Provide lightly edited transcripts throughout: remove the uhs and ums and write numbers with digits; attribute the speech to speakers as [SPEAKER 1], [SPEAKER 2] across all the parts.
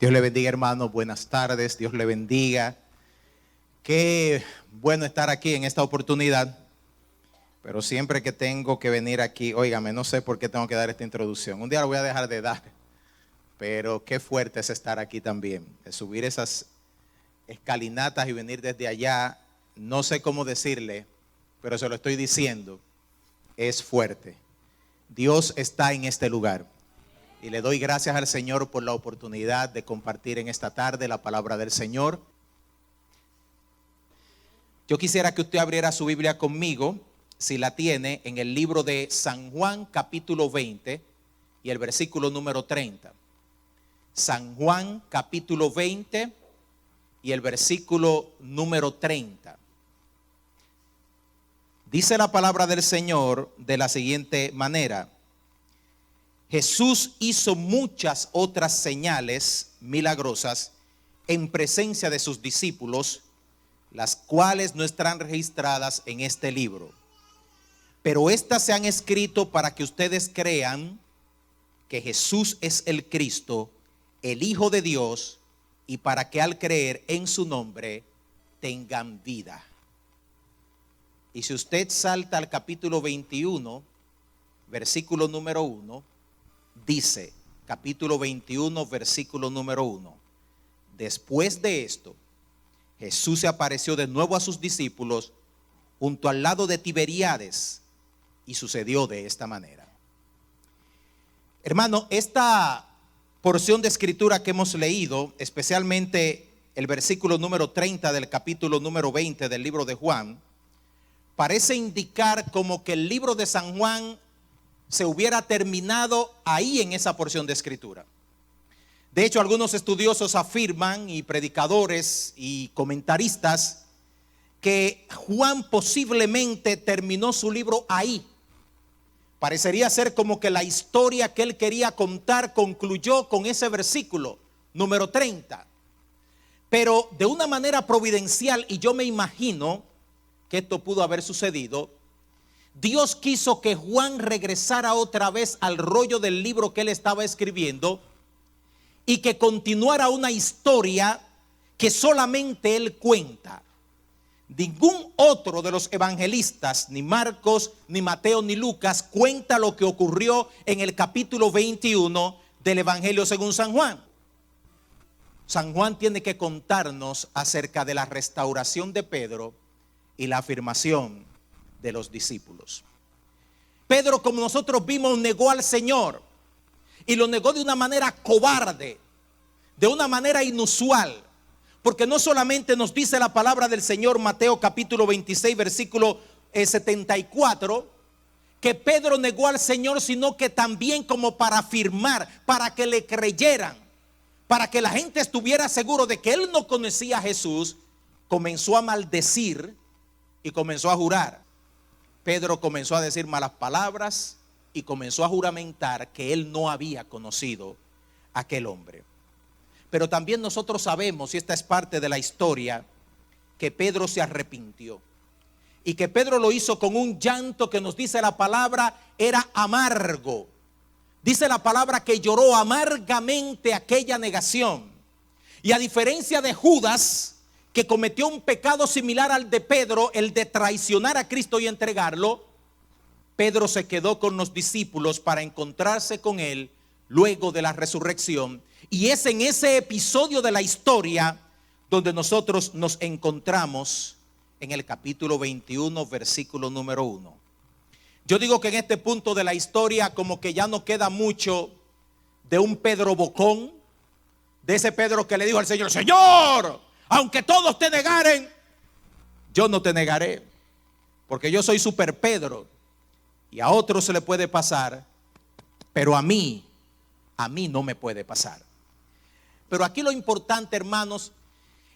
[SPEAKER 1] Dios le bendiga, hermanos. Buenas tardes. Dios le bendiga. Qué bueno estar aquí en esta oportunidad. Pero siempre que tengo que venir aquí, óigame, no sé por qué tengo que dar esta introducción. Un día lo voy a dejar de dar. Pero qué fuerte es estar aquí también. De subir esas escalinatas y venir desde allá. No sé cómo decirle, pero se lo estoy diciendo. Es fuerte. Dios está en este lugar. Y le doy gracias al Señor por la oportunidad de compartir en esta tarde la palabra del Señor. Yo quisiera que usted abriera su Biblia conmigo, si la tiene, en el libro de San Juan capítulo 20 y el versículo número 30. San Juan capítulo 20 y el versículo número 30. Dice la palabra del Señor de la siguiente manera: Jesús hizo muchas otras señales milagrosas en presencia de sus discípulos, las cuales no están registradas en este libro. Pero estas se han escrito para que ustedes crean que Jesús es el Cristo, el Hijo de Dios, y para que al creer en su nombre tengan vida. Y si usted salta al capítulo 21, versículo número 1, dice, capítulo 21, versículo número 1. Después de esto, Jesús se apareció de nuevo a sus discípulos junto al lado de Tiberíades, y sucedió de esta manera. Hermano, esta porción de escritura que hemos leído, especialmente el versículo número 30 del capítulo número 20 del libro de Juan, parece indicar como que el libro de San Juan se hubiera terminado ahí en esa porción de escritura. De hecho, algunos estudiosos afirman, y predicadores y comentaristas, que Juan posiblemente terminó su libro ahí. Parecería ser como que la historia que él quería contar concluyó con ese versículo número 30. Pero de una manera providencial, y yo me imagino que esto pudo haber sucedido, Dios quiso que Juan regresara otra vez al rollo del libro que él estaba escribiendo y que continuara una historia que solamente él cuenta. Ningún otro de los evangelistas, ni Marcos, ni Mateo, ni Lucas, cuenta lo que ocurrió en el capítulo 21 del Evangelio según San Juan. San Juan tiene que contarnos acerca de la restauración de Pedro y la afirmación de los discípulos. Pedro, como nosotros vimos, negó al Señor, y lo negó de una manera cobarde, de una manera inusual. Porque no solamente nos dice la palabra del Señor, Mateo capítulo 26, versículo 74, que Pedro negó al Señor, sino que también como para afirmar, para que le creyeran, para que la gente estuviera seguro de que él no conocía a Jesús, comenzó a maldecir y comenzó a jurar. Pedro comenzó a decir malas palabras y comenzó a juramentar que él no había conocido a aquel hombre. Pero también nosotros sabemos, y esta es parte de la historia, que Pedro se arrepintió. Y que Pedro lo hizo con un llanto que nos dice la palabra, era amargo. Dice la palabra que lloró amargamente aquella negación. Y a diferencia de Judas, que cometió un pecado similar al de Pedro, el de traicionar a Cristo y entregarlo, Pedro se quedó con los discípulos para encontrarse con él luego de la resurrección. Y es en ese episodio de la historia donde nosotros nos encontramos en el capítulo 21, versículo número 1. Yo digo que en este punto de la historia como que ya no queda mucho de un Pedro bocón, de ese Pedro que le dijo al Señor: Señor, aunque todos te negaren, yo no te negaré, porque yo soy super Pedro. Y a otros se le puede pasar, pero a mí no me puede pasar. Pero aquí lo importante, hermanos,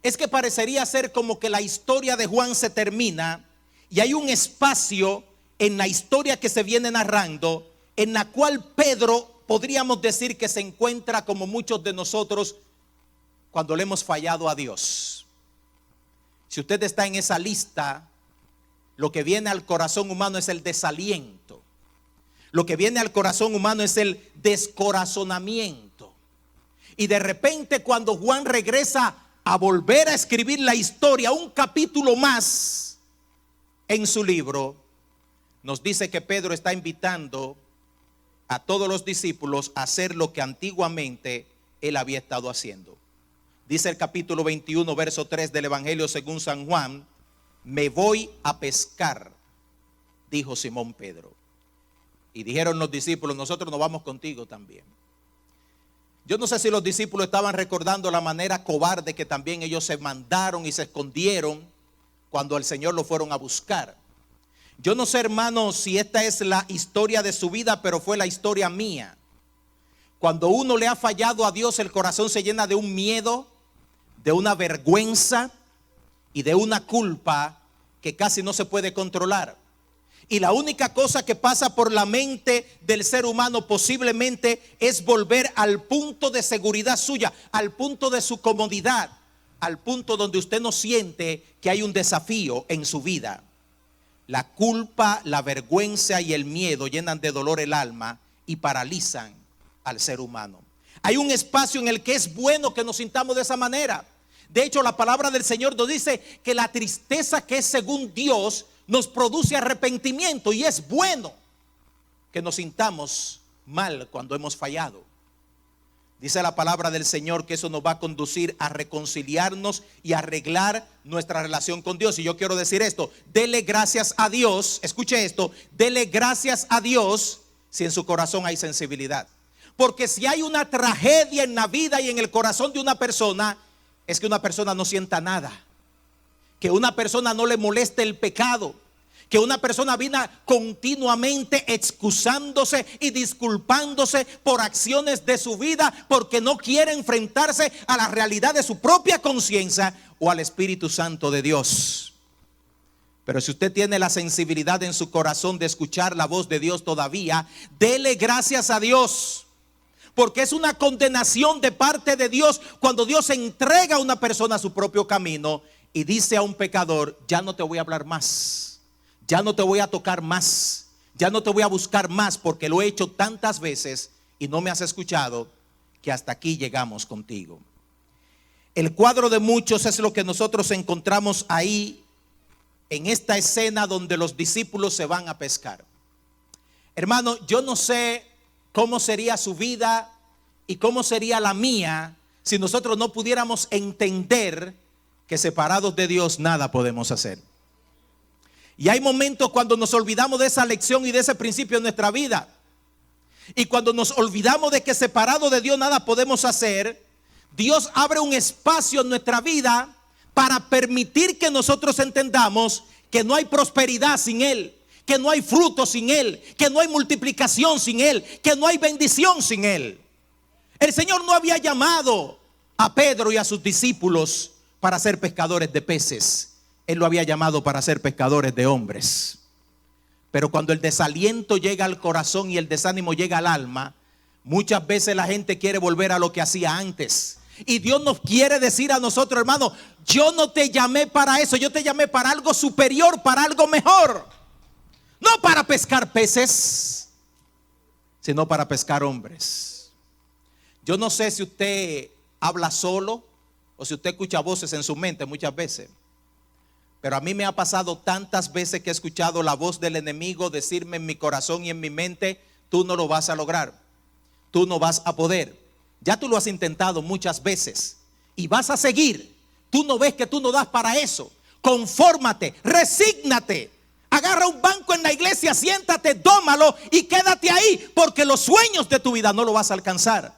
[SPEAKER 1] es que parecería ser como que la historia de Juan se termina y hay un espacio en la historia que se viene narrando en la cual Pedro, podríamos decir que se encuentra como muchos de nosotros cuando le hemos fallado a Dios. Si usted está en esa lista, lo que viene al corazón humano es el desaliento. Lo que viene al corazón humano es el descorazonamiento. Y de repente cuando Juan regresa a volver a escribir la historia, un capítulo más en su libro, nos dice que Pedro está invitando a todos los discípulos a hacer lo que antiguamente él había estado haciendo. Dice el capítulo 21, verso 3 del Evangelio según San Juan: me voy a pescar, dijo Simón Pedro. Y dijeron los discípulos: nosotros nos vamos contigo también. Yo no sé si los discípulos estaban recordando la manera cobarde que también ellos se mandaron y se escondieron cuando al Señor lo fueron a buscar. Yo no sé, hermano, si esta es la historia de su vida, pero fue la historia mía. Cuando uno le ha fallado a Dios, el corazón se llena de un miedo, de una vergüenza y de una culpa que casi no se puede controlar. Y la única cosa que pasa por la mente del ser humano posiblemente es volver al punto de seguridad suya, al punto de su comodidad, al punto donde usted no siente que hay un desafío en su vida. La culpa, la vergüenza y el miedo llenan de dolor el alma y paralizan al ser humano. Hay un espacio en el que es bueno que nos sintamos de esa manera. De hecho, la palabra del Señor nos dice que la tristeza que es según Dios nos produce arrepentimiento, y es bueno que nos sintamos mal cuando hemos fallado. Dice la palabra del Señor que eso nos va a conducir a reconciliarnos y arreglar nuestra relación con Dios. Y yo quiero decir esto: dele gracias a Dios, escuche esto, dele gracias a Dios si en su corazón hay sensibilidad. Porque si hay una tragedia en la vida y en el corazón de una persona, es que una persona no sienta nada, que una persona no le moleste el pecado, que una persona viene continuamente excusándose y disculpándose por acciones de su vida porque no quiere enfrentarse a la realidad de su propia conciencia o al Espíritu Santo de Dios. Pero si usted tiene la sensibilidad en su corazón de escuchar la voz de Dios todavía, dele gracias a Dios. Porque es una condenación de parte de Dios cuando Dios entrega a una persona a su propio camino y dice a un pecador: ya no te voy a hablar más, ya no te voy a tocar más, ya no te voy a buscar más, porque lo he hecho tantas veces y no me has escuchado, que hasta aquí llegamos contigo. El cuadro de muchos es lo que nosotros encontramos ahí en esta escena donde los discípulos se van a pescar. Hermano, yo no sé cómo sería su vida y cómo sería la mía si nosotros no pudiéramos entender que separados de Dios nada podemos hacer. Y hay momentos cuando nos olvidamos de esa lección y de ese principio en nuestra vida. Y cuando nos olvidamos de que separados de Dios nada podemos hacer, Dios abre un espacio en nuestra vida para permitir que nosotros entendamos que no hay prosperidad sin Él, que no hay fruto sin Él, que no hay multiplicación sin Él, que no hay bendición sin Él. El Señor no había llamado a Pedro y a sus discípulos para ser pescadores de peces. Él lo había llamado para ser pescadores de hombres. Pero cuando el desaliento llega al corazón y el desánimo llega al alma, muchas veces la gente quiere volver a lo que hacía antes. Y Dios nos quiere decir a nosotros: hermano, yo no te llamé para eso, yo te llamé para algo superior, para algo mejor. No para pescar peces, sino para pescar hombres. Yo no sé si usted habla solo o si usted escucha voces en su mente muchas veces. Pero a mí me ha pasado tantas veces que he escuchado la voz del enemigo decirme en mi corazón y en mi mente: tú no lo vas a lograr, tú no vas a poder. Ya tú lo has intentado muchas veces y vas a seguir. Tú no ves que tú no das para eso. Confórmate, resígnate. Agarra un banco en la iglesia, siéntate, dómalo y quédate ahí, porque los sueños de tu vida no lo vas a alcanzar.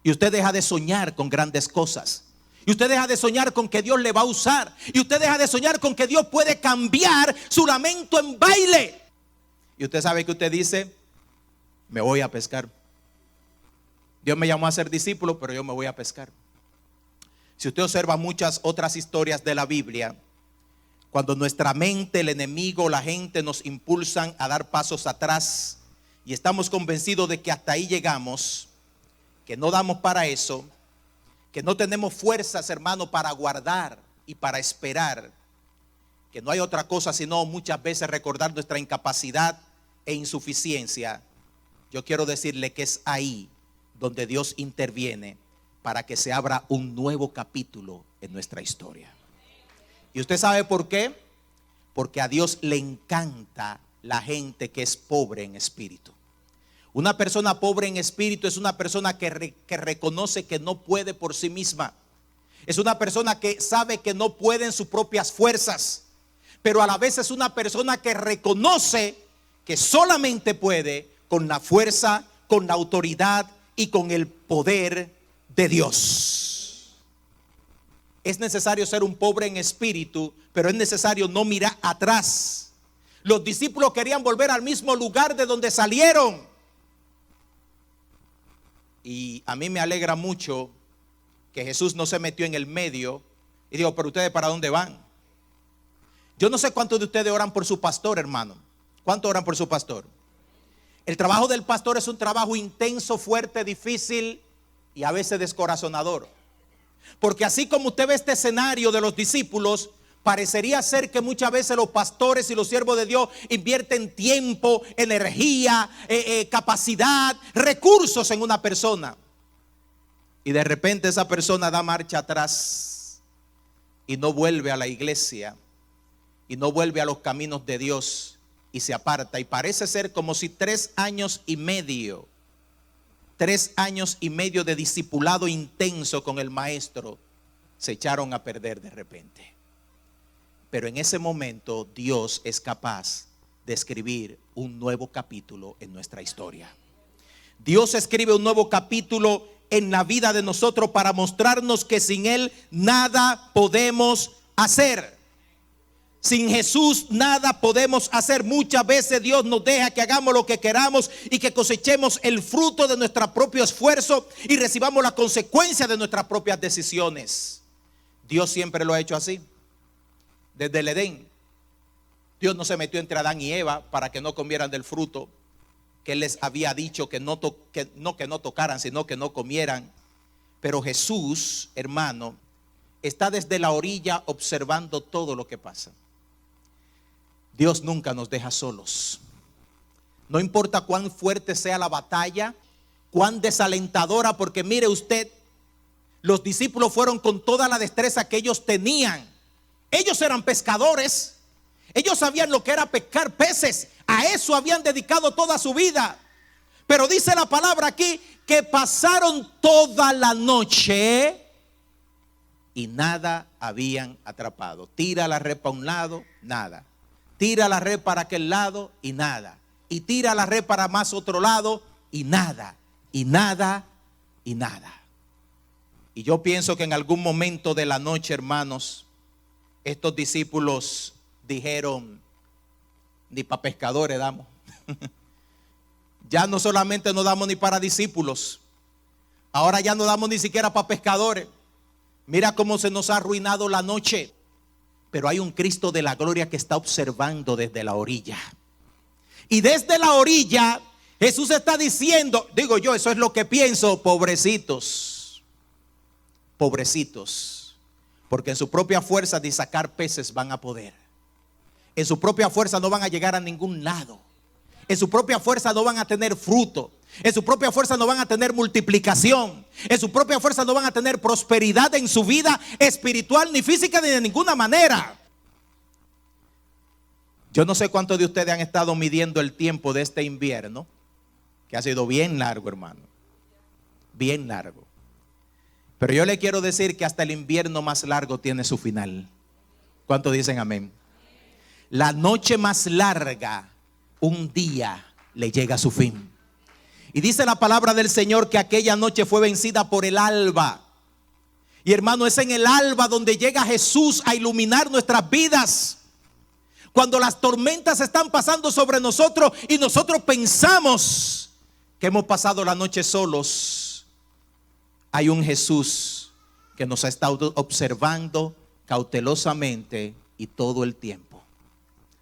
[SPEAKER 1] Y usted deja de soñar con grandes cosas. Y usted deja de soñar con que Dios le va a usar. Y usted deja de soñar con que Dios puede cambiar su lamento en baile. Y usted sabe que usted dice: me voy a pescar. Dios me llamó a ser discípulo, pero yo me voy a pescar. Si usted observa muchas otras historias de la Biblia, cuando nuestra mente, el enemigo, la gente nos impulsan a dar pasos atrás y estamos convencidos de que hasta ahí llegamos, que no damos para eso, que no tenemos fuerzas, hermano, para aguardar y para esperar, que no hay otra cosa sino muchas veces recordar nuestra incapacidad e insuficiencia. Yo quiero decirle que es ahí donde Dios interviene para que se abra un nuevo capítulo en nuestra historia. ¿Y usted sabe por qué? Porque a Dios le encanta la gente que es pobre en espíritu. Una persona pobre en espíritu es una persona que reconoce que no puede por sí misma. Es una persona que sabe que no puede en sus propias fuerzas, pero a la vez es una persona que reconoce que solamente puede con la fuerza, con la autoridad y con el poder de Dios. Es necesario ser un pobre en espíritu, pero es necesario no mirar atrás. Los discípulos querían volver al mismo lugar de donde salieron. Y a mí me alegra mucho que Jesús no se metió en el medio y dijo, pero ustedes ¿para dónde van? Yo no sé cuántos de ustedes oran por su pastor, hermano. ¿Cuántos oran por su pastor? El trabajo del pastor es un trabajo intenso, fuerte, difícil y a veces descorazonador. Porque así como usted ve este escenario de los discípulos, parecería ser que muchas veces los pastores y los siervos de Dios invierten tiempo, energía, capacidad, recursos en una persona. Y de repente esa persona da marcha atrás y no vuelve a la iglesia y no vuelve a los caminos de Dios y se aparta. Y parece ser como si 3 años y medio de discipulado intenso con el maestro se echaron a perder de repente. Pero en ese momento Dios es capaz de escribir un nuevo capítulo en nuestra historia. Dios escribe un nuevo capítulo en la vida de nosotros para mostrarnos que sin Él nada podemos hacer. Sin Jesús nada podemos hacer. Muchas veces Dios nos deja que hagamos lo que queramos y que cosechemos el fruto de nuestro propio esfuerzo y recibamos la consecuencia de nuestras propias decisiones. Dios siempre lo ha hecho así. Desde el Edén, Dios no se metió entre Adán y Eva para que no comieran del fruto que Él les había dicho que no tocaran, sino que no comieran. Pero Jesús, hermano, está desde la orilla observando todo lo que pasa. Dios nunca nos deja solos. No importa cuán fuerte sea la batalla, cuán desalentadora, porque mire usted, los discípulos fueron con toda la destreza que ellos tenían. Ellos eran pescadores. Ellos sabían lo que era pescar peces. A eso habían dedicado toda su vida. Pero dice la palabra aquí que pasaron toda la noche y nada habían atrapado. Tira la red para un lado, nada. Tira la red para aquel lado y nada. Y tira la red para más otro lado y nada. Y nada y nada. Y yo pienso que en algún momento de la noche, hermanos, estos discípulos dijeron, ni para pescadores damos. Ya no solamente no damos ni para discípulos, ahora ya no damos ni siquiera para pescadores. Mira cómo se nos ha arruinado la noche. Pero hay un Cristo de la gloria que está observando desde la orilla. Y desde la orilla Jesús está diciendo, digo yo, eso es lo que pienso, pobrecitos, pobrecitos, porque en su propia fuerza de sacar peces van a poder. En su propia fuerza no van a llegar a ningún lado. En su propia fuerza no van a tener fruto. En su propia fuerza no van a tener multiplicación. En su propia fuerza no van a tener prosperidad en su vida espiritual ni física ni de ninguna manera. Yo no sé cuántos de ustedes han estado midiendo el tiempo de este invierno, que ha sido bien largo, hermano. Bien largo. Pero yo le quiero decir que hasta el invierno más largo tiene su final. ¿Cuántos dicen amén? La noche más larga, un día le llega a su fin. Y dice la palabra del Señor que aquella noche fue vencida por el alba. Y hermano, es en el alba donde llega Jesús a iluminar nuestras vidas. Cuando las tormentas están pasando sobre nosotros y nosotros pensamos que hemos pasado la noche solos, hay un Jesús que nos ha estado observando cautelosamente y todo el tiempo,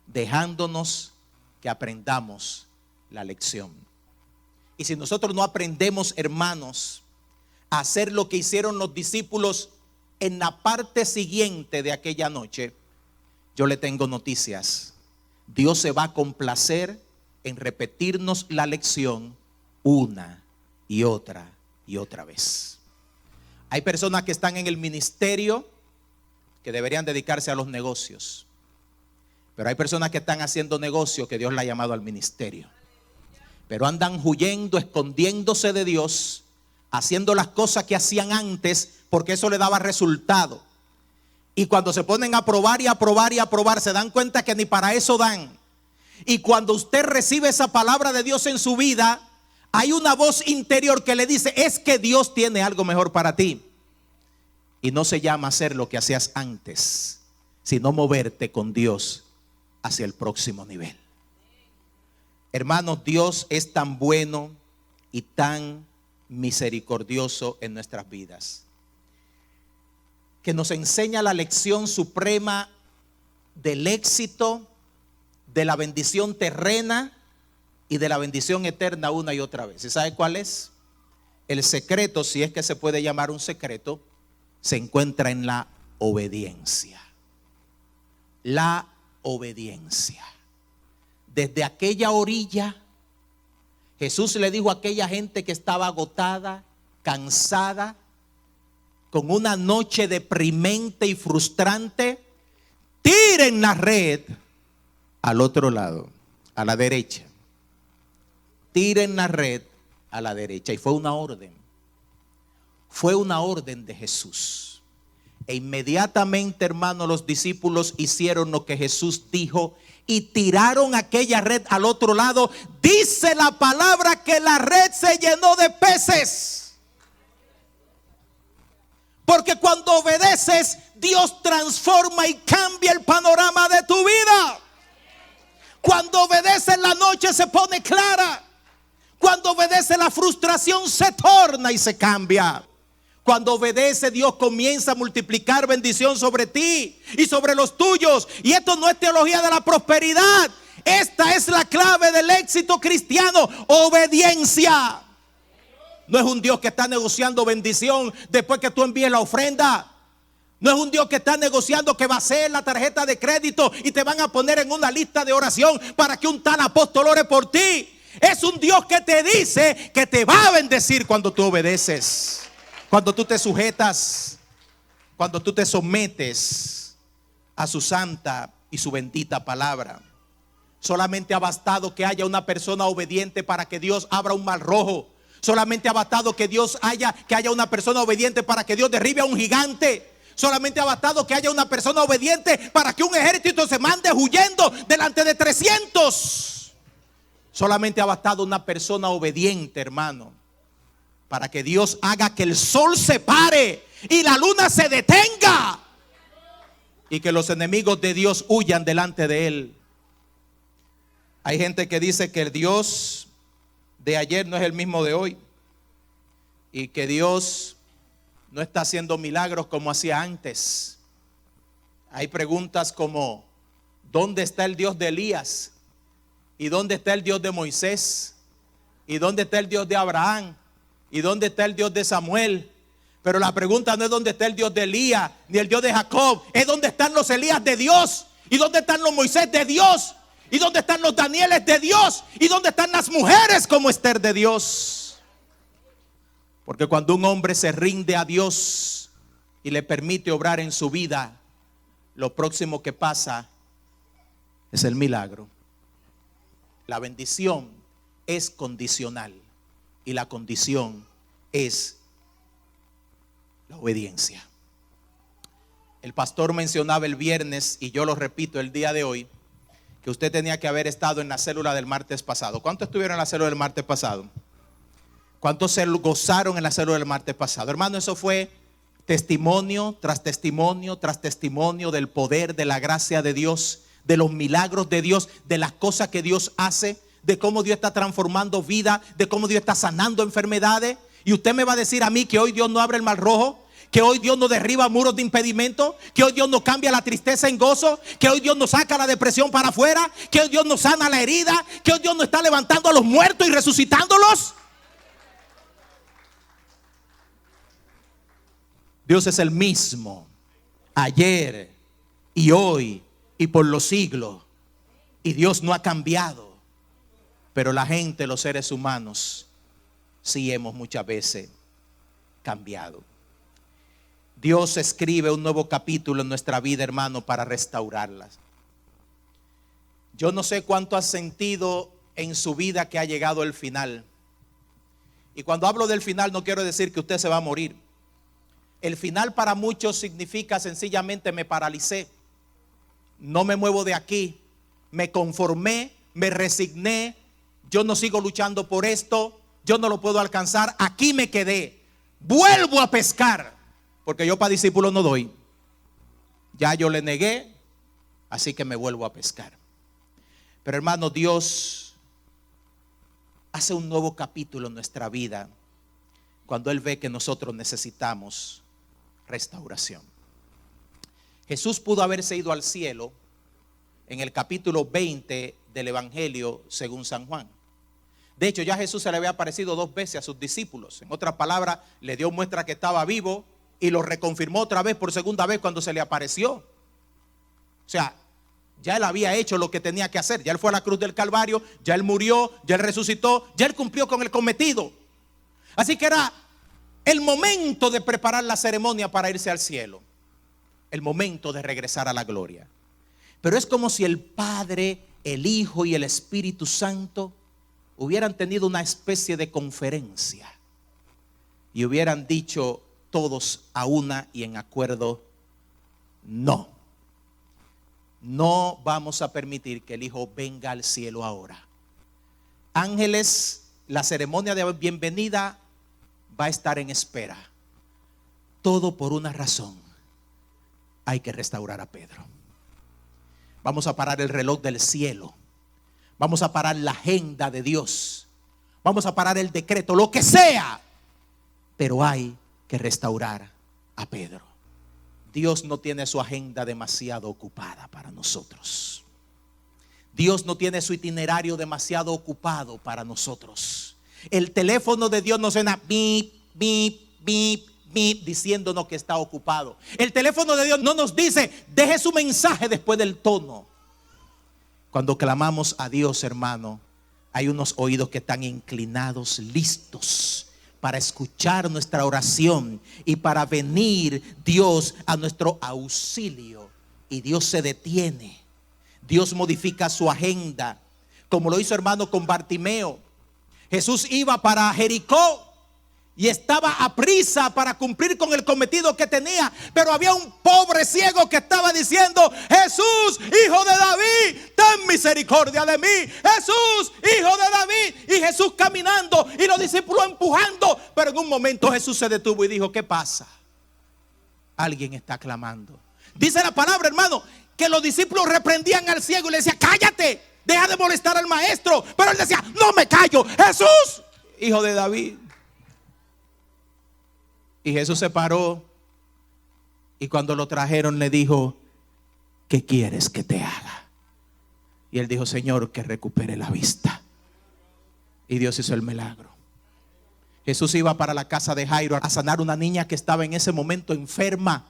[SPEAKER 1] dejándonos que aprendamos la lección. Y si nosotros no aprendemos, hermanos, a hacer lo que hicieron los discípulos en la parte siguiente de aquella noche, yo le tengo noticias. Dios se va a complacer en repetirnos la lección una y otra vez. Hay personas que están en el ministerio que deberían dedicarse a los negocios. Pero hay personas que están haciendo negocio que Dios le ha llamado al ministerio. Pero andan huyendo, escondiéndose de Dios, haciendo las cosas que hacían antes porque eso le daba resultado. Y cuando se ponen a probar y a probar y a probar, se dan cuenta que ni para eso dan. Y cuando usted recibe esa palabra de Dios en su vida, hay una voz interior que le dice: es que Dios tiene algo mejor para ti. Y no se llama hacer lo que hacías antes, sino moverte con Dios hacia el próximo nivel. Hermanos, Dios es tan bueno y tan misericordioso en nuestras vidas, que nos enseña la lección suprema del éxito, de la bendición terrena y de la bendición eterna una y otra vez. ¿Y sabe cuál es? El secreto, si es que se puede llamar un secreto, se encuentra en la obediencia. La obediencia. Desde aquella orilla, Jesús le dijo a aquella gente que estaba agotada, cansada, con una noche deprimente y frustrante: tiren la red al otro lado, a la derecha. Tiren la red a la derecha. Y fue una orden. Fue una orden de Jesús. E inmediatamente, hermano, los discípulos hicieron lo que Jesús dijo y tiraron aquella red al otro lado. Dice la palabra que la red se llenó de peces. Porque cuando obedeces, Dios transforma y cambia el panorama de tu vida. Cuando obedeces, la noche se pone clara. Cuando obedece, la frustración se torna y se cambia. Cuando obedece, Dios comienza a multiplicar bendición sobre ti y sobre los tuyos. Y esto no es teología de la prosperidad. Esta es la clave del éxito cristiano: obediencia. No es un Dios que está negociando bendición después que tú envíes la ofrenda. No es un Dios que está negociando que va a ser la tarjeta de crédito y te van a poner en una lista de oración para que un tal apóstol ore por ti. Es un Dios que te dice que te va a bendecir cuando tú obedeces. Cuando tú te sujetas, cuando tú te sometes a su santa y su bendita palabra. Solamente ha bastado que haya una persona obediente para que Dios abra un mar rojo. Solamente ha bastado que haya una persona obediente para que Dios derribe a un gigante. Solamente ha bastado que haya una persona obediente para que un ejército se mande huyendo delante de 300. Solamente ha bastado una persona obediente, hermano, para que Dios haga que el sol se pare y la luna se detenga y que los enemigos de Dios huyan delante de él. Hay gente que dice que el Dios de ayer no es el mismo de hoy y que Dios no está haciendo milagros como hacía antes. Hay preguntas como: ¿dónde está el Dios de Elías? ¿Y dónde está el Dios de Moisés? ¿Y dónde está el Dios de Abraham? ¿Y dónde está el Dios de Samuel? Pero la pregunta no es dónde está el Dios de Elías ni el Dios de Jacob, es dónde están los Elías de Dios, y dónde están los Moisés de Dios, y dónde están los Danieles de Dios, y dónde están las mujeres como Esther de Dios. Porque cuando un hombre se rinde a Dios y le permite obrar en su vida, lo próximo que pasa es el milagro. La bendición es condicional y la condición es la obediencia. El pastor mencionaba el viernes, y yo lo repito el día de hoy, que usted tenía que haber estado en la célula del martes pasado. ¿Cuántos estuvieron en la célula del martes pasado? ¿Cuántos se gozaron en la célula del martes pasado? Hermano, eso fue testimonio tras testimonio tras testimonio del poder, de la gracia de Dios, de los milagros de Dios, de las cosas que Dios hace, de cómo Dios está transformando vida, de cómo Dios está sanando enfermedades. Y usted me va a decir a mí que hoy Dios no abre el mar rojo, que hoy Dios no derriba muros de impedimento, que hoy Dios no cambia la tristeza en gozo, que hoy Dios no saca la depresión para afuera, que hoy Dios no sana la herida, que hoy Dios no está levantando a los muertos y resucitándolos. Dios es el mismo ayer y hoy y por los siglos, y Dios no ha cambiado. Pero la gente, los seres humanos, sí hemos muchas veces cambiado. Dios escribe un nuevo capítulo en nuestra vida, hermano, para restaurarlas. Yo no sé cuánto has sentido en su vida que ha llegado el final. Y cuando hablo del final no quiero decir que usted se va a morir. El final para muchos significa sencillamente me paralicé, no me muevo de aquí, me conformé, me resigné, yo no sigo luchando por esto, yo no lo puedo alcanzar, aquí me quedé, vuelvo a pescar, porque yo para discípulos no doy. Ya yo le negué, así que me vuelvo a pescar. Pero hermano, Dios hace un nuevo capítulo en nuestra vida cuando Él ve que nosotros necesitamos restauración. Jesús pudo haberse ido al cielo en el capítulo 20 del Evangelio según San Juan. De hecho, ya Jesús se le había aparecido 2 veces a sus discípulos. En otras palabras, le dio muestra que estaba vivo y lo reconfirmó otra vez por segunda vez cuando se le apareció. O sea, ya Él había hecho lo que tenía que hacer. Ya Él fue a la cruz del Calvario, ya Él murió, ya Él resucitó, ya Él cumplió con el cometido. Así que era el momento de preparar la ceremonia para irse al cielo, el momento de regresar a la gloria. Pero es como si el Padre, el Hijo y el Espíritu Santo hubieran tenido una especie de conferencia y hubieran dicho todos a una y en acuerdo: no vamos a permitir que el Hijo venga al cielo ahora. Ángeles, la ceremonia de bienvenida va a estar en espera. Todo por una razón: hay que restaurar a Pedro. Vamos a parar el reloj del cielo, vamos a parar la agenda de Dios, vamos a parar el decreto, lo que sea, pero hay que restaurar a Pedro. Dios no tiene su agenda demasiado ocupada para nosotros. Dios no tiene su itinerario demasiado ocupado para nosotros. El teléfono de Dios no suena bip, bip, bip, bip, diciéndonos que está ocupado. El teléfono de Dios no nos dice: deje su mensaje después del tono. Cuando clamamos a Dios, hermano, hay unos oídos que están inclinados, listos para escuchar nuestra oración y para venir Dios a nuestro auxilio. Y Dios se detiene. Dios modifica su agenda, como lo hizo, hermano, con Bartimeo. Jesús iba para Jericó y estaba aprisa para cumplir con el cometido que tenía, pero había un pobre ciego que estaba diciendo: Jesús, hijo de David, ten misericordia de mí. Jesús, hijo de David. Y Jesús caminando y los discípulos empujando. Pero en un momento Jesús se detuvo y dijo: ¿qué pasa? Alguien está clamando. Dice la palabra, hermano, que los discípulos reprendían al ciego y le decían: cállate, deja de molestar al maestro. Pero él decía: no me callo, Jesús, hijo de David. Y Jesús se paró y cuando lo trajeron le dijo: ¿qué quieres que te haga? Y él dijo: Señor, que recupere la vista. Y Dios hizo el milagro. Jesús iba para la casa de Jairo a sanar una niña que estaba en ese momento enferma.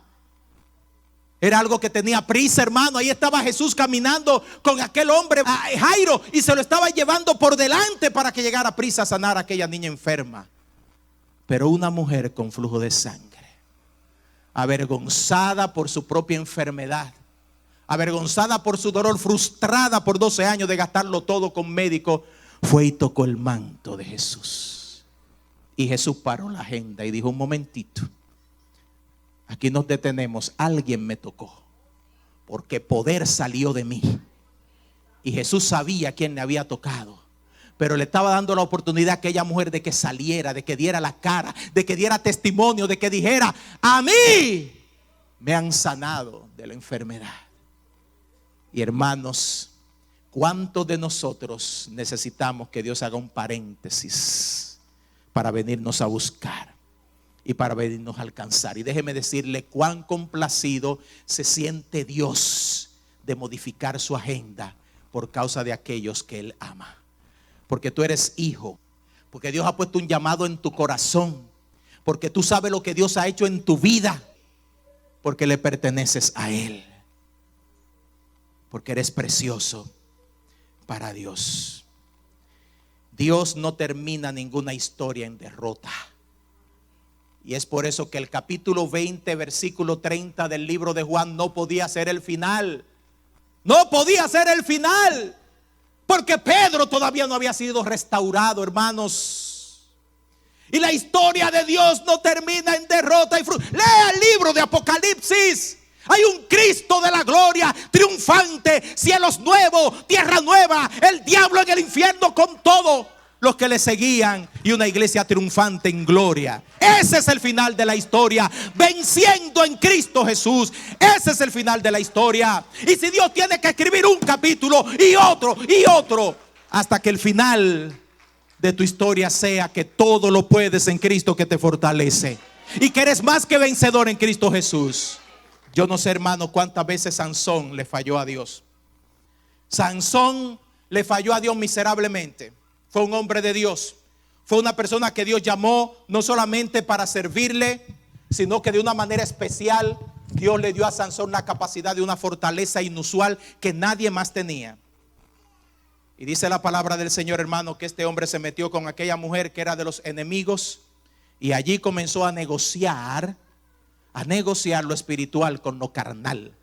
[SPEAKER 1] Era algo que tenía prisa, hermano. Ahí estaba Jesús caminando con aquel hombre, Jairo, y se lo estaba llevando por delante para que llegara a prisa a sanar a aquella niña enferma. Pero una mujer con flujo de sangre, avergonzada por su propia enfermedad, avergonzada por su dolor, frustrada por 12 años de gastarlo todo con médico, fue y tocó el manto de Jesús. Y Jesús paró la agenda y dijo: un momentito, aquí nos detenemos. Alguien me tocó, porque poder salió de mí. Y Jesús sabía quién le había tocado, pero le estaba dando la oportunidad a aquella mujer de que saliera, de que diera la cara, de que diera testimonio, de que dijera: a mí me han sanado de la enfermedad. Y hermanos, ¿cuántos de nosotros necesitamos que Dios haga un paréntesis para venirnos a buscar y para venirnos a alcanzar? Y déjeme decirle cuán complacido se siente Dios de modificar su agenda por causa de aquellos que Él ama. Porque tú eres hijo, porque Dios ha puesto un llamado en tu corazón, porque tú sabes lo que Dios ha hecho en tu vida, porque le perteneces a Él, porque eres precioso para Dios. Dios no termina ninguna historia en derrota. Y es por eso que el capítulo 20, versículo 30 del libro de Juan no podía ser el final. No podía ser el final. Porque Pedro todavía no había sido restaurado, hermanos. Y la historia de Dios no termina en derrota y fruto. Lea el libro de Apocalipsis. Hay un Cristo de la gloria, triunfante, cielos nuevos, tierra nueva, el diablo en el infierno con todos los que le seguían y una iglesia triunfante en gloria. Ese es el final de la historia, venciendo en Cristo Jesús. Ese es el final de la historia. Y si Dios tiene que escribir un capítulo y otro, hasta que el final de tu historia sea que todo lo puedes en Cristo que te fortalece y que eres más que vencedor en Cristo Jesús. Yo no sé, hermano, cuántas veces Sansón le falló a Dios. Sansón le falló a Dios miserablemente. Fue un hombre de Dios. Fue una persona que Dios llamó no solamente para servirle, sino que de una manera especial Dios le dio a Sansón la capacidad de una fortaleza inusual que nadie más tenía. Y dice la palabra del Señor, hermano, que este hombre se metió con aquella mujer que era de los enemigos y allí comenzó a negociar lo espiritual con lo carnal.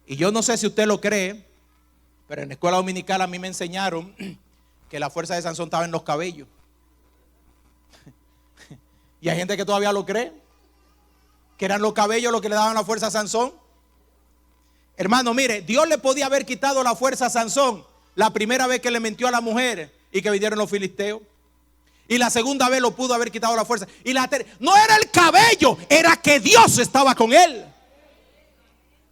[SPEAKER 1] Y yo no sé si usted lo cree, pero en la escuela dominical a mí me enseñaron que la fuerza de Sansón estaba en los cabellos. Y hay gente que todavía lo cree, que eran los cabellos los que le daban la fuerza a Sansón. Hermano, mire, Dios le podía haber quitado la fuerza a Sansón la primera vez que le mintió a la mujer y que vinieron los filisteos. Y la segunda vez lo pudo haber quitado la fuerza. Y no era el cabello, era que Dios estaba con él.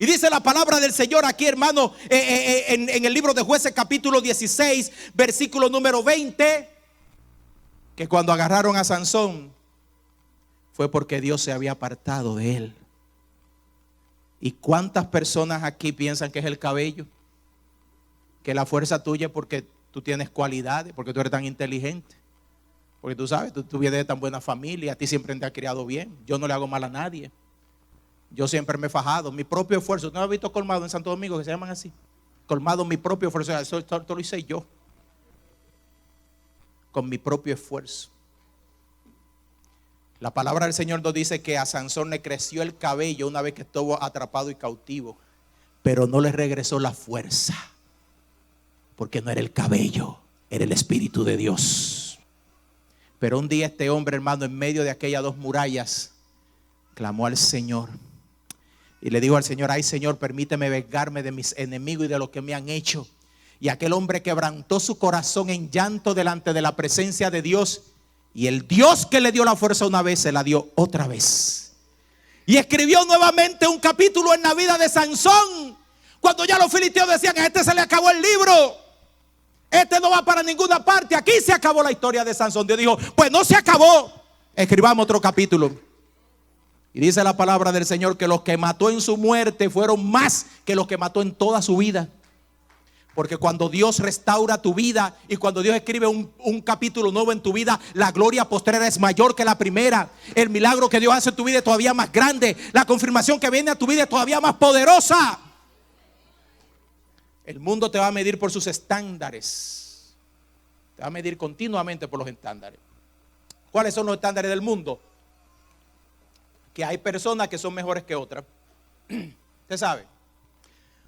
[SPEAKER 1] Y dice la palabra del Señor aquí, hermano, en el libro de Jueces capítulo 16, versículo número 20, que cuando agarraron a Sansón fue porque Dios se había apartado de él. ¿Y cuántas personas aquí piensan que es el cabello? Que la fuerza tuya es porque tú tienes cualidades, porque tú eres tan inteligente. Porque tú sabes, tú vienes de tan buena familia, a ti siempre te ha criado bien. Yo no le hago mal a nadie. Yo siempre me he fajado, mi propio esfuerzo. ¿No has visto colmado en Santo Domingo que se llaman así? Colmado, mi propio esfuerzo. Eso lo hice yo. Con mi propio esfuerzo. La palabra del Señor nos dice que a Sansón le creció el cabello una vez que estuvo atrapado y cautivo. Pero no le regresó la fuerza. Porque no era el cabello, era el Espíritu de Dios. Pero un día este hombre, hermano, en medio de aquellas dos murallas, clamó al Señor. Y le dijo al Señor: ay, Señor, permíteme vengarme de mis enemigos y de lo que me han hecho. Y aquel hombre quebrantó su corazón en llanto delante de la presencia de Dios. Y el Dios que le dio la fuerza una vez, se la dio otra vez. Y escribió nuevamente un capítulo en la vida de Sansón. Cuando ya los filisteos decían: a este se le acabó el libro, este no va para ninguna parte, aquí se acabó la historia de Sansón. Dios dijo: pues no se acabó, escribamos otro capítulo. Y dice la palabra del Señor que los que mató en su muerte fueron más que los que mató en toda su vida. Porque cuando Dios restaura tu vida y cuando Dios escribe un capítulo nuevo en tu vida, la gloria postrera es mayor que la primera. El milagro que Dios hace en tu vida es todavía más grande. La confirmación que viene a tu vida es todavía más poderosa. El mundo te va a medir por sus estándares. Te va a medir continuamente por los estándares. ¿Cuáles son los estándares del mundo? Que hay personas que son mejores que otras. Usted sabe.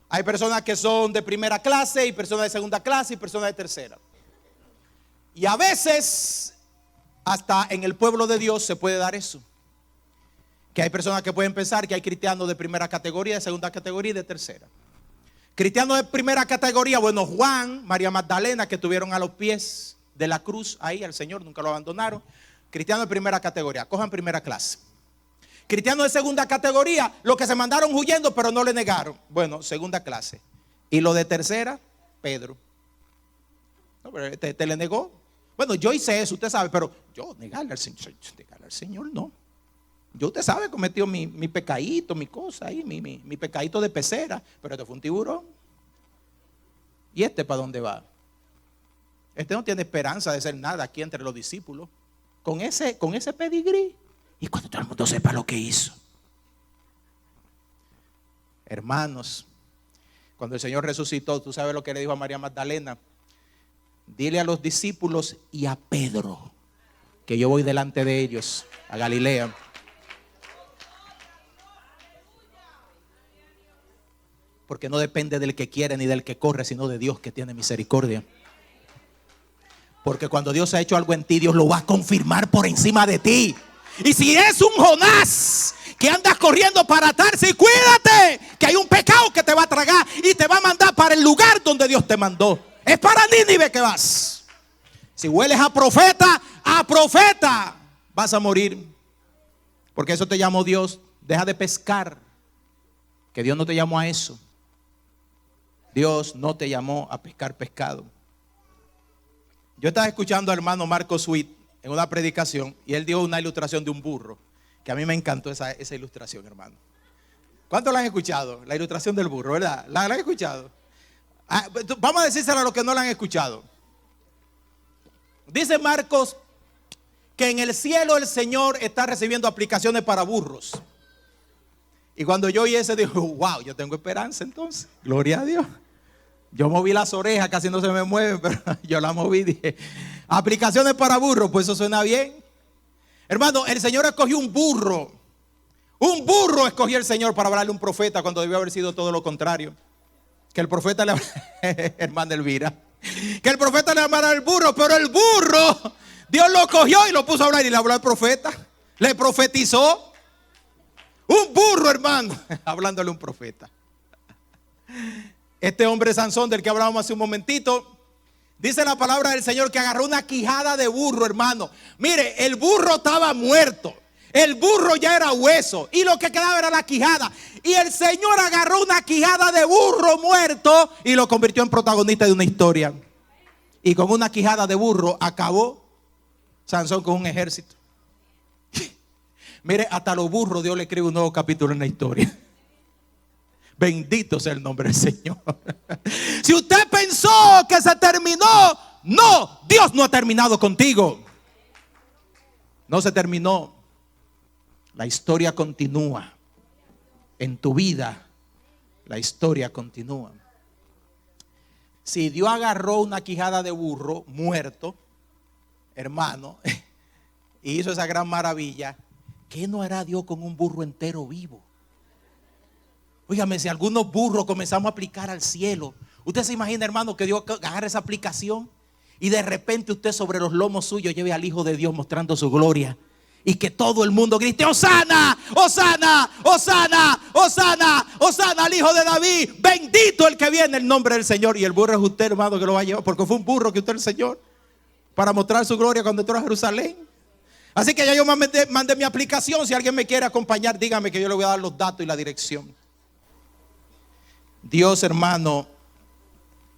[SPEAKER 1] Hay personas que son de primera clase y personas de segunda clase y personas de tercera. Y a veces, hasta en el pueblo de Dios se puede dar eso. Que hay personas que pueden pensar que hay cristianos de primera categoría, de segunda categoría y de tercera. Cristianos de primera categoría, bueno, Juan, María Magdalena, que estuvieron a los pies de la cruz ahí, al Señor, nunca lo abandonaron. Cristianos de primera categoría, cojan primera clase. Cristianos de segunda categoría, los que se mandaron huyendo pero no le negaron. Bueno, segunda clase. Y lo de tercera, Pedro. No, pero te le negó. Bueno, yo hice eso, usted sabe, pero yo negarle al Señor, no. Yo, usted sabe, cometió mi pecadito, mi cosa ahí, mi pecadito de pecera, pero este fue un tiburón. ¿Y este para dónde va? Este no tiene esperanza de ser nada aquí entre los discípulos. Con ese pedigrí. Y cuando todo el mundo sepa lo que hizo. Hermanos, cuando el Señor resucitó, tú sabes lo que le dijo a María Magdalena: dile a los discípulos y a Pedro que yo voy delante de ellos a Galilea. Porque no depende del que quiere ni del que corre, sino de Dios que tiene misericordia. Porque cuando Dios ha hecho algo en ti, Dios lo va a confirmar por encima de ti. Y si es un Jonás que andas corriendo para Tarsis, cuídate, que hay un pecado que te va a tragar y te va a mandar para el lugar donde Dios te mandó. Es para Nínive que vas. Si hueles a profeta, vas a morir. Porque eso te llamó Dios. Deja de pescar, que Dios no te llamó a eso. Dios no te llamó a pescar pescado. Yo estaba escuchando al hermano Marco Sweet en una predicación y él dio una ilustración de un burro, que a mí me encantó esa ilustración, hermano. ¿Cuántos la han escuchado? La ilustración del burro, ¿verdad? ¿La han escuchado? Vamos a decírsela a los que no la han escuchado. Dice Marcos que en el cielo el Señor está recibiendo aplicaciones para burros. Y cuando yo oí ese, digo, wow, yo tengo esperanza entonces. Gloria a Dios. Yo moví las orejas, casi no se me mueven, pero yo la moví. Dije, aplicaciones para burros, pues eso suena bien. Hermano, el Señor escogió un burro. Un burro escogió el Señor para hablarle a un profeta cuando debió haber sido todo lo contrario. Que el profeta le hermana Elvira, que el profeta le hablara al burro, pero el burro, Dios lo cogió y lo puso a hablar y le habló al profeta. Le profetizó. Un burro, hermano, hablándole a un profeta. Este hombre Sansón, del que hablábamos hace un momentito, dice la palabra del Señor que agarró una quijada de burro, hermano. Mire, el burro estaba muerto. El burro ya era hueso y lo que quedaba era la quijada. Y el Señor agarró una quijada de burro muerto y lo convirtió en protagonista de una historia. Y con una quijada de burro acabó Sansón con un ejército. Mire, hasta los burros Dios le escribe un nuevo capítulo en la historia. Bendito sea el nombre del Señor. Si usted pensó que se terminó, no, Dios no ha terminado contigo. No se terminó. La historia continúa. En tu vida, la historia continúa. Si Dios agarró una quijada de burro muerto, hermano, y hizo esa gran maravilla, ¿qué no hará Dios con un burro entero vivo? Óigame, si algunos burros comenzamos a aplicar al cielo, usted se imagina, hermano, que Dios agarre esa aplicación y de repente usted sobre los lomos suyos lleve al Hijo de Dios mostrando su gloria y que todo el mundo grite: Hosana, Hosana, Hosana, Hosana, Hosana al Hijo de David, bendito el que viene en el nombre del Señor. Y el burro es usted, hermano, que lo va a llevar, porque fue un burro que usted el Señor para mostrar su gloria cuando entró a Jerusalén. Así que ya yo mandé mi aplicación. Si alguien me quiere acompañar, dígame que yo le voy a dar los datos y la dirección. Dios, hermano,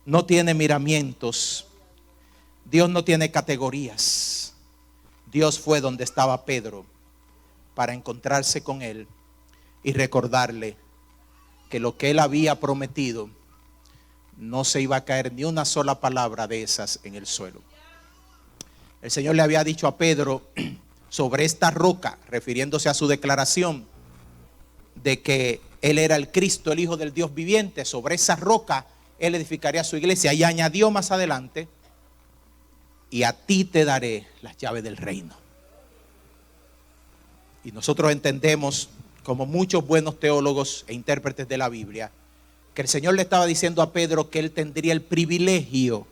[SPEAKER 1] no tiene miramientos. Dios no tiene categorías. Dios fue donde estaba Pedro para encontrarse con él y recordarle que lo que él había prometido no se iba a caer ni una sola palabra de esas en el suelo. El Señor le había dicho a Pedro: sobre esta roca, refiriéndose a su declaración de que Él era el Cristo, el Hijo del Dios viviente, sobre esa roca Él edificaría su iglesia. Y añadió más adelante: y a ti te daré las llaves del reino. Y nosotros entendemos, como muchos buenos teólogos e intérpretes de la Biblia, que el Señor le estaba diciendo a Pedro que él tendría el privilegio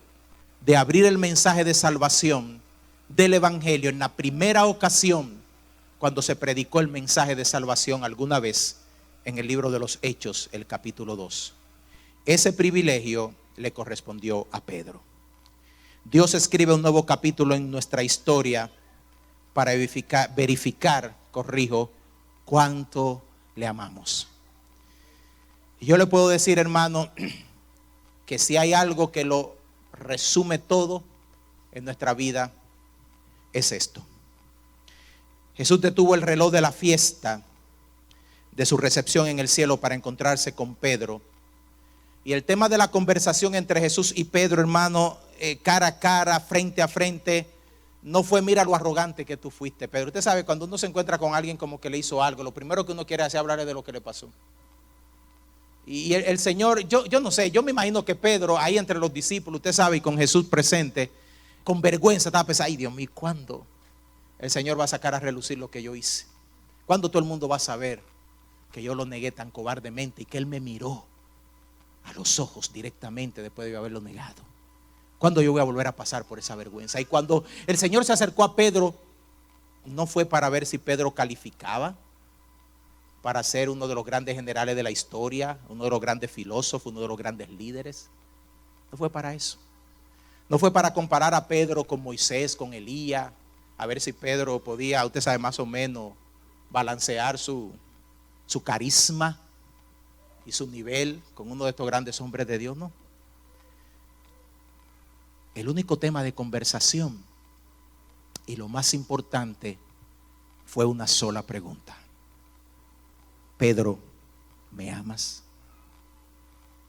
[SPEAKER 1] de abrir el mensaje de salvación del Evangelio en la primera ocasión cuando se predicó el mensaje de salvación alguna vez en el libro de los Hechos, el capítulo 2. Ese privilegio le correspondió a Pedro. Dios escribe un nuevo capítulo en nuestra historia para verificar, cuánto le amamos. Y yo le puedo decir, hermano, que si hay algo que lo resume todo en nuestra vida, es esto. Jesús detuvo el reloj de la fiesta de su recepción en el cielo para encontrarse con Pedro. Y el tema de la conversación entre Jesús y Pedro, hermano, cara a cara, frente a frente, no fue: mira lo arrogante que tú fuiste, Pedro. Usted sabe, cuando uno se encuentra con alguien como que le hizo algo, lo primero que uno quiere hacer es hablarle de lo que le pasó. Y el Señor, yo no sé, yo me imagino que Pedro ahí entre los discípulos, usted sabe, y con Jesús presente, con vergüenza estaba pensando: ay Dios mío, el Señor va a sacar a relucir lo que yo hice? ¿Cuándo todo el mundo va a saber que yo lo negué tan cobardemente y que Él me miró a los ojos directamente después de haberlo negado? ¿Cuándo yo voy a volver a pasar por esa vergüenza? Y cuando el Señor se acercó a Pedro, no fue para ver si Pedro calificaba para ser uno de los grandes generales de la historia, uno de los grandes filósofos, uno de los grandes líderes. No fue para eso. No fue para comparar a Pedro con Moisés, con Elías, a ver si Pedro podía, usted sabe, más o menos balancear su carisma y su nivel con uno de estos grandes hombres de Dios. No. El único tema de conversación y lo más importante fue una sola pregunta: Pedro, ¿me amas?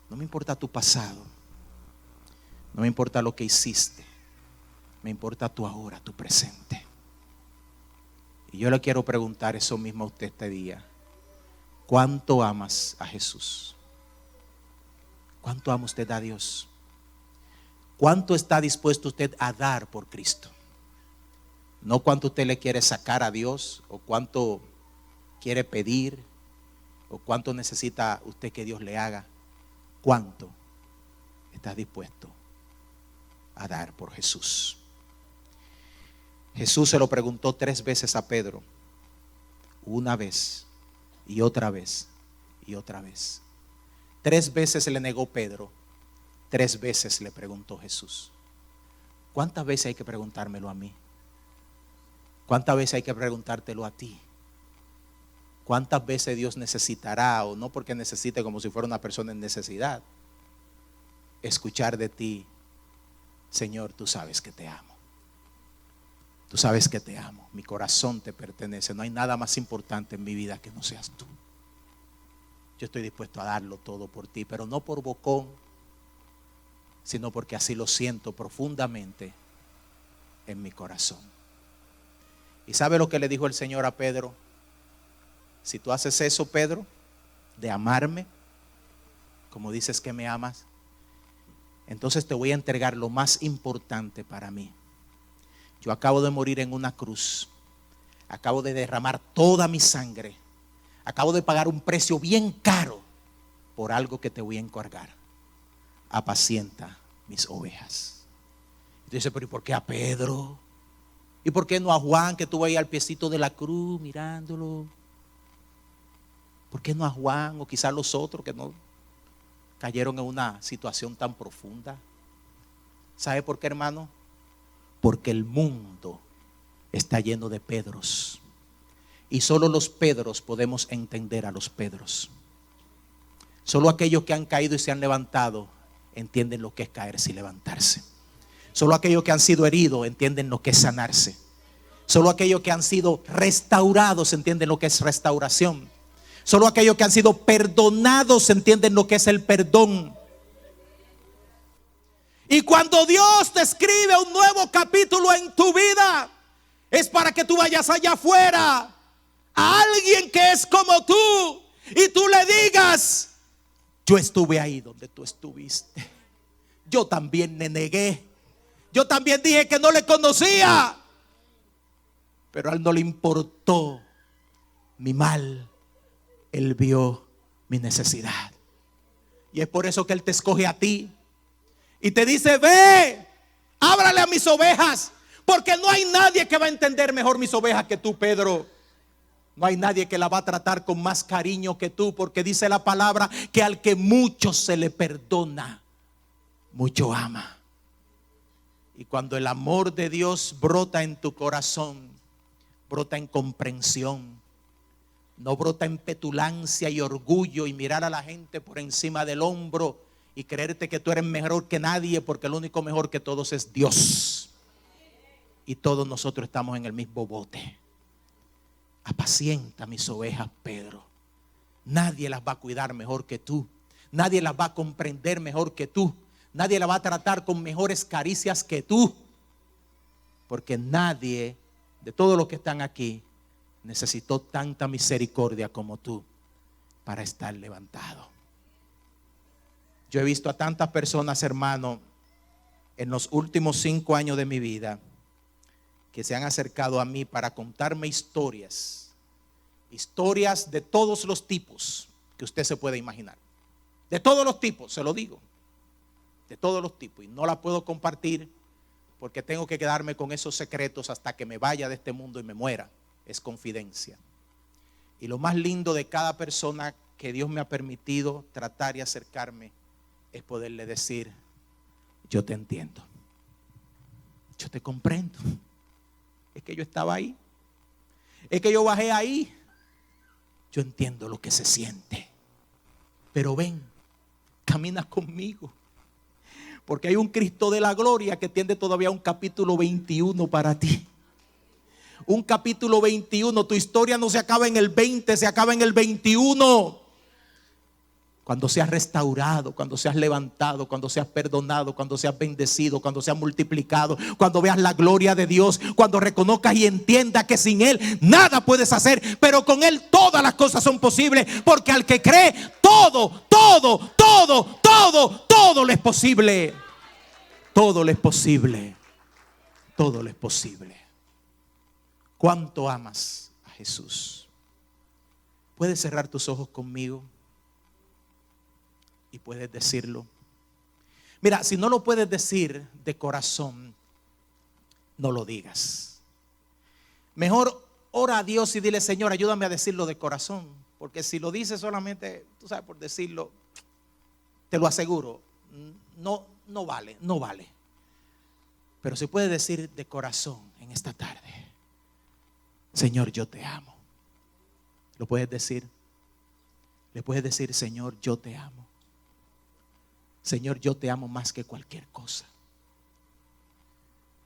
[SPEAKER 1] No me importa tu pasado, no me importa lo que hiciste, me importa tu ahora, tu presente. Y yo le quiero preguntar eso mismo a usted este día: ¿cuánto amas a Jesús? ¿Cuánto ama usted a Dios? ¿Cuánto está dispuesto usted a dar por Cristo? No cuánto usted le quiere sacar a Dios, o cuánto quiere pedir, o cuánto necesita usted que Dios le haga. ¿Cuánto estás dispuesto a dar por Jesús? Jesús se lo preguntó 3 veces a Pedro. Una vez y otra vez y otra vez. 3 veces le negó Pedro. 3 veces le preguntó Jesús. ¿Cuántas veces hay que preguntármelo a mí? ¿Cuántas veces hay que preguntártelo a ti? ¿Cuántas veces Dios necesitará, o no porque necesite como si fuera una persona en necesidad, escuchar de ti: Señor, tú sabes que te amo. Tú sabes que te amo. Mi corazón te pertenece. No hay nada más importante en mi vida que no seas tú. Yo estoy dispuesto a darlo todo por ti, pero no por bocón, sino porque así lo siento profundamente en mi corazón. ¿Y sabe lo que le dijo el Señor a Pedro? Si tú haces eso, Pedro, de amarme, como dices que me amas, entonces te voy a entregar lo más importante para mí. Yo acabo de morir en una cruz, acabo de derramar toda mi sangre, acabo de pagar un precio bien caro por algo que te voy a encargar: apacienta mis ovejas. Y tú dices: pero ¿y por qué a Pedro? ¿Y por qué no a Juan, que estuvo ahí al piecito de la cruz mirándolo? ¿Por qué no a Juan, o quizás los otros que no cayeron en una situación tan profunda? ¿Sabe por qué, hermano? Porque el mundo está lleno de Pedros, y solo los Pedros podemos entender a los Pedros. Solo aquellos que han caído y se han levantado entienden lo que es caerse y levantarse. Solo aquellos que han sido heridos entienden lo que es sanarse. Solo aquellos que han sido restaurados entienden lo que es restauración. Solo aquellos que han sido perdonados entienden lo que es el perdón. Y cuando Dios te escribe un nuevo capítulo en tu vida, es para que tú vayas allá afuera a alguien que es como tú y tú le digas: yo estuve ahí donde tú estuviste. Yo también me negué. Yo también dije que no le conocía. Pero a él no le importó mi mal. Él vio mi necesidad. Y es por eso que Él te escoge a ti. Y te dice: ve, háblale a mis ovejas. Porque no hay nadie que va a entender mejor mis ovejas que tú, Pedro. No hay nadie que la va a tratar con más cariño que tú. Porque dice la palabra que al que mucho se le perdona, mucho ama. Y cuando el amor de Dios brota en tu corazón, brota en comprensión, no brota en petulancia y orgullo y mirar a la gente por encima del hombro y creerte que tú eres mejor que nadie, porque el único mejor que todos es Dios. Y todos nosotros estamos en el mismo bote. Apacienta mis ovejas, Pedro. Nadie las va a cuidar mejor que tú. Nadie las va a comprender mejor que tú. Nadie las va a tratar con mejores caricias que tú. Porque nadie de todos los que están aquí necesitó tanta misericordia como tú para estar levantado. Yo he visto a tantas personas, hermano, en los últimos 5 años de mi vida, que se han acercado a mí para contarme historias de todos los tipos que usted se puede imaginar. De todos los tipos, se lo digo. De todos los tipos. Y no la puedo compartir porque tengo que quedarme con esos secretos hasta que me vaya de este mundo y me muera. Es confidencia. Y lo más lindo de cada persona que Dios me ha permitido tratar y acercarme es poderle decir: yo te entiendo, yo te comprendo. Es que yo estaba ahí, es que yo bajé ahí. Yo entiendo lo que se siente, pero ven, camina conmigo, porque hay un Cristo de la gloria que tiene todavía un capítulo 21 para ti. Un capítulo 21, tu historia no se acaba en el 20, se acaba en el 21. Cuando seas restaurado, cuando seas levantado, cuando seas perdonado, cuando seas bendecido, cuando seas multiplicado, cuando veas la gloria de Dios, cuando reconozcas y entiendas que sin Él nada puedes hacer, pero con Él todas las cosas son posibles, porque al que cree, todo le es posible. Todo le es posible. Todo le es posible. ¿Cuánto amas a Jesús? ¿Puedes cerrar tus ojos conmigo? Y puedes decirlo. Mira, si no lo puedes decir de corazón, no lo digas. Mejor ora a Dios y dile: Señor, ayúdame a decirlo de corazón. Porque si lo dices solamente, tú sabes, por decirlo, te lo aseguro, no vale. Pero si puedes decir de corazón en esta tarde: Señor, yo te amo. ¿Lo puedes decir? Le puedes decir: Señor, yo te amo. Señor, yo te amo más que cualquier cosa.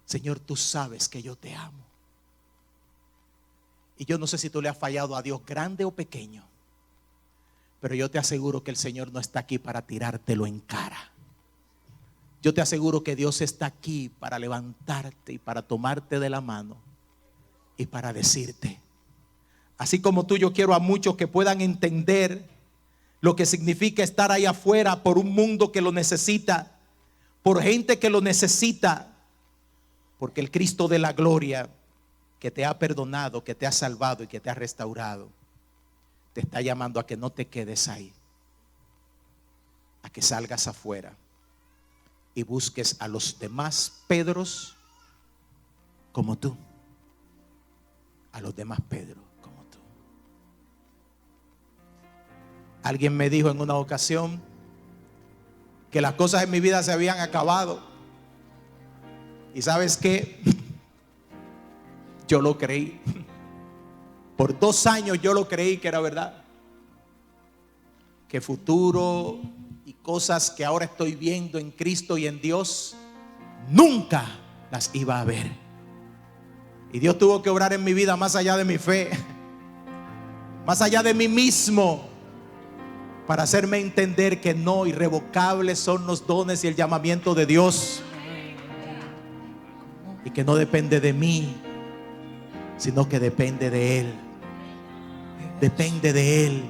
[SPEAKER 1] Señor, tú sabes que yo te amo. Y yo no sé si tú le has fallado a Dios, grande o pequeño, pero yo te aseguro que el Señor no está aquí para tirártelo en cara. Yo te aseguro que Dios está aquí para levantarte y para tomarte de la mano y para decirte: así como tú, yo quiero a muchos que puedan entender lo que significa estar ahí afuera por un mundo que lo necesita, por gente que lo necesita, porque el Cristo de la gloria, que te ha perdonado, que te ha salvado y que te ha restaurado, te está llamando a que no te quedes ahí, a que salgas afuera y busques a los demás Pedros como tú, a los demás Pedros como tú. Alguien me dijo en una ocasión que las cosas en mi vida se habían acabado. ¿Y sabes qué? Yo lo creí. Por 2 años yo lo creí que era verdad. Que futuro y cosas que ahora estoy viendo en Cristo y en Dios, nunca las iba a ver. Y Dios tuvo que obrar en mi vida más allá de mi fe, más allá de mí mismo, para hacerme entender que no, irrevocables son los dones y el llamamiento de Dios, y que no depende de mí, sino que depende de Él. Depende de Él.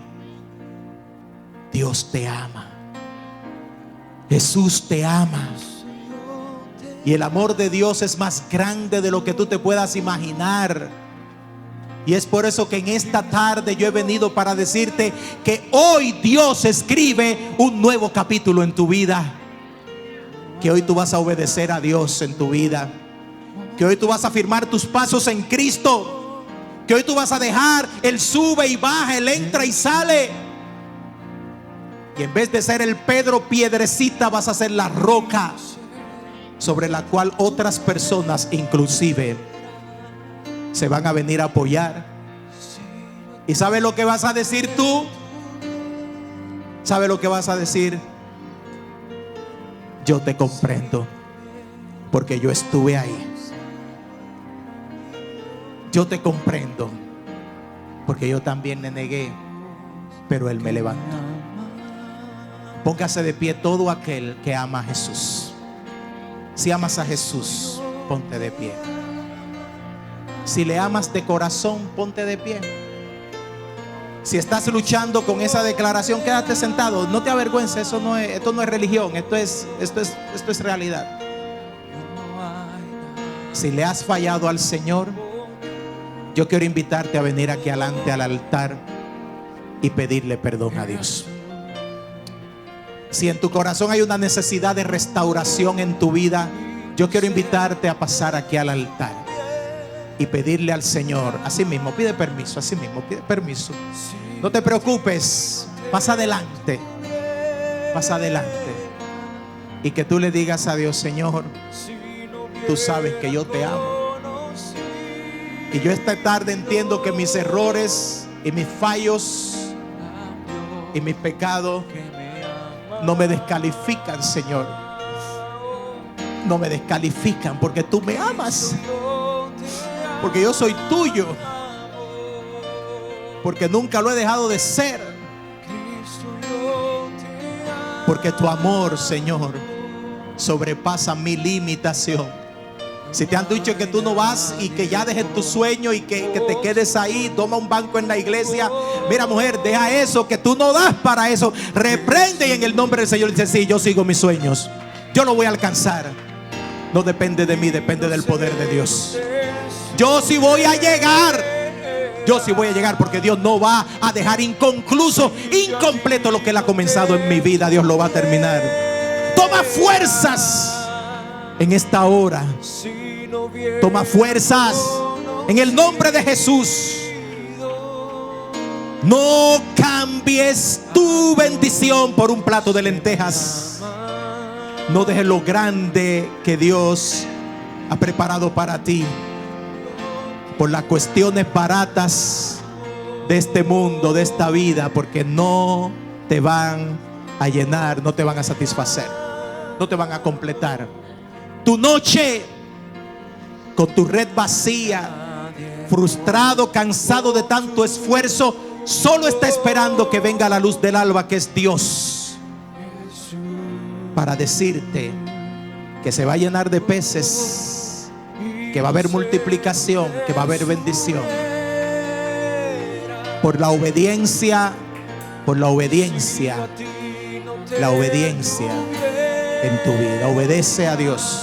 [SPEAKER 1] Dios te ama. Jesús te ama. Y el amor de Dios es más grande de lo que tú te puedas imaginar. Y es por eso que en esta tarde yo he venido para decirte que hoy Dios escribe un nuevo capítulo en tu vida. Que hoy tú vas a obedecer a Dios en tu vida. Que hoy tú vas a firmar tus pasos en Cristo. Que hoy tú vas a dejar el sube y baja, el entra y sale. Y en vez de ser el Pedro piedrecita, vas a ser la roca sobre la cual otras personas inclusive se van a venir a apoyar. ¿Y sabes lo que vas a decir tú? ¿Sabes lo que vas a decir? Yo te comprendo, porque yo estuve ahí. Yo te comprendo, porque yo también me negué, pero Él me levantó. Póngase de pie todo aquel que ama a Jesús. Si amas a Jesús, ponte de pie. Si le amas de corazón, ponte de pie. Si estás luchando con esa declaración, quédate sentado. No te avergüences, esto no es religión, esto es realidad. Si le has fallado al Señor, yo quiero invitarte a venir aquí adelante al altar y pedirle perdón a Dios. Si en tu corazón hay una necesidad de restauración en tu vida, yo quiero invitarte a pasar aquí al altar y pedirle al Señor. Así mismo, pide permiso, así mismo, pide permiso. No te preocupes, pasa adelante. Pasa adelante. Y que tú le digas a Dios: Señor, tú sabes que yo te amo. Y yo esta tarde entiendo que mis errores y mis fallos y mis pecados no me descalifican, Señor. No me descalifican, porque tú me amas. Porque yo soy tuyo. Porque nunca lo he dejado de ser. Porque tu amor, Señor, sobrepasa mi limitación. Si te han dicho que tú no vas y que ya dejes tu sueño y que te quedes ahí, toma un banco en la iglesia. Mira, mujer, deja eso, que tú no das para eso. Reprende y en el nombre del Señor dice: sí, yo sigo mis sueños. Yo lo voy a alcanzar. No depende de mí, depende del poder de Dios. Yo sí voy a llegar. Yo sí voy a llegar, porque Dios no va a dejar inconcluso, incompleto lo que Él ha comenzado en mi vida. Dios lo va a terminar. Toma fuerzas en esta hora. Toma fuerzas en el nombre de Jesús. No cambies tu bendición por un plato de lentejas. No dejes lo grande que Dios ha preparado para ti por las cuestiones baratas de este mundo, de esta vida, porque no te van a llenar, no te van a satisfacer, no te van a completar. Tu noche con tu red vacía, frustrado, cansado de tanto esfuerzo, solo está esperando que venga la luz del alba, que es Dios, para decirte que se va a llenar de peces, que va a haber multiplicación, que va a haber bendición. Por la obediencia en tu vida. Obedece a Dios.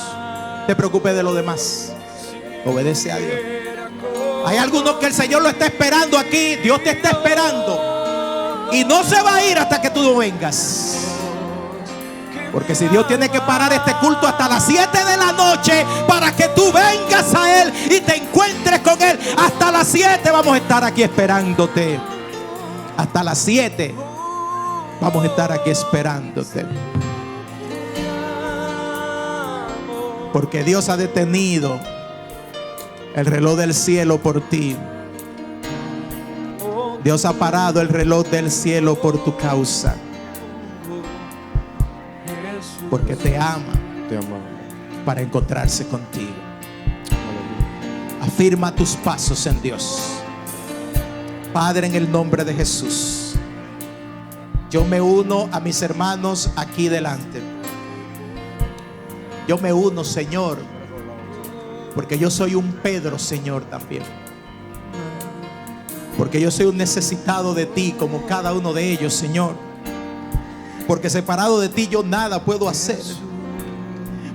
[SPEAKER 1] No te preocupes de lo demás. Obedece a Dios. Hay algunos que el Señor lo está esperando aquí. Dios te está esperando y no se va a ir hasta que tú no vengas. Porque si Dios tiene que parar este culto hasta las 7 de la noche para que tú vengas a Él y te encuentres con Él, hasta las 7 vamos a estar aquí esperándote. Hasta las 7 vamos a estar aquí esperándote. Porque Dios ha detenido el reloj del cielo por ti. Dios ha parado el reloj del cielo por tu causa. Porque te ama para encontrarse contigo. Afirma tus pasos en Dios. Padre, en el nombre de Jesús, yo me uno a mis hermanos aquí delante. Yo me uno, Señor, porque yo soy un Pedro, Señor, también. Porque yo soy un necesitado de ti, como cada uno de ellos, Señor. Porque separado de ti yo nada puedo hacer.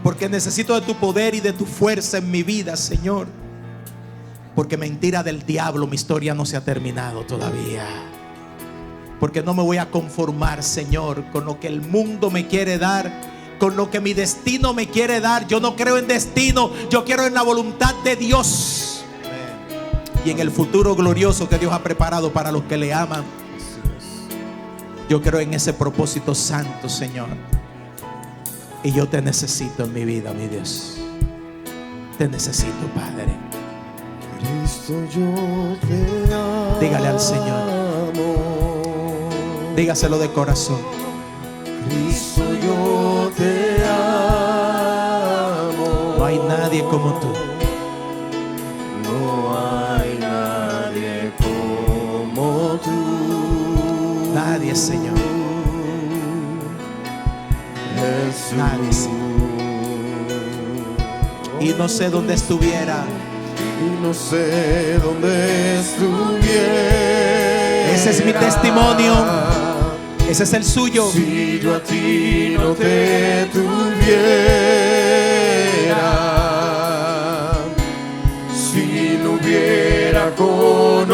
[SPEAKER 1] Porque necesito de tu poder y de tu fuerza en mi vida, Señor. Porque mentira del diablo, mi historia no se ha terminado todavía. Porque no me voy a conformar, Señor, con lo que el mundo me quiere dar, con lo que mi destino me quiere dar. Yo no creo en destino, yo quiero en la voluntad de Dios y en el futuro glorioso que Dios ha preparado para los que le aman. Yo creo en ese propósito santo, Señor. Y yo te necesito en mi vida, mi Dios. Te necesito, Padre.
[SPEAKER 2] Cristo, yo te amo.
[SPEAKER 1] Dígale al Señor. Dígaselo de corazón.
[SPEAKER 2] Cristo, yo te amo.
[SPEAKER 1] No hay nadie como tú.
[SPEAKER 2] No hay nadie como tú.
[SPEAKER 1] Nadie, Señor.
[SPEAKER 2] Jesús.
[SPEAKER 1] Nadie, Señor. Y no sé dónde estuviera.
[SPEAKER 2] Y no sé dónde estuviera.
[SPEAKER 1] Ese es mi testimonio. Ese es el suyo.
[SPEAKER 2] Si yo a ti no te tuviera, hubiera conocido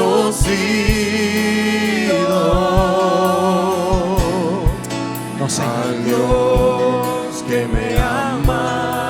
[SPEAKER 1] No sé.
[SPEAKER 2] al Dios que me ama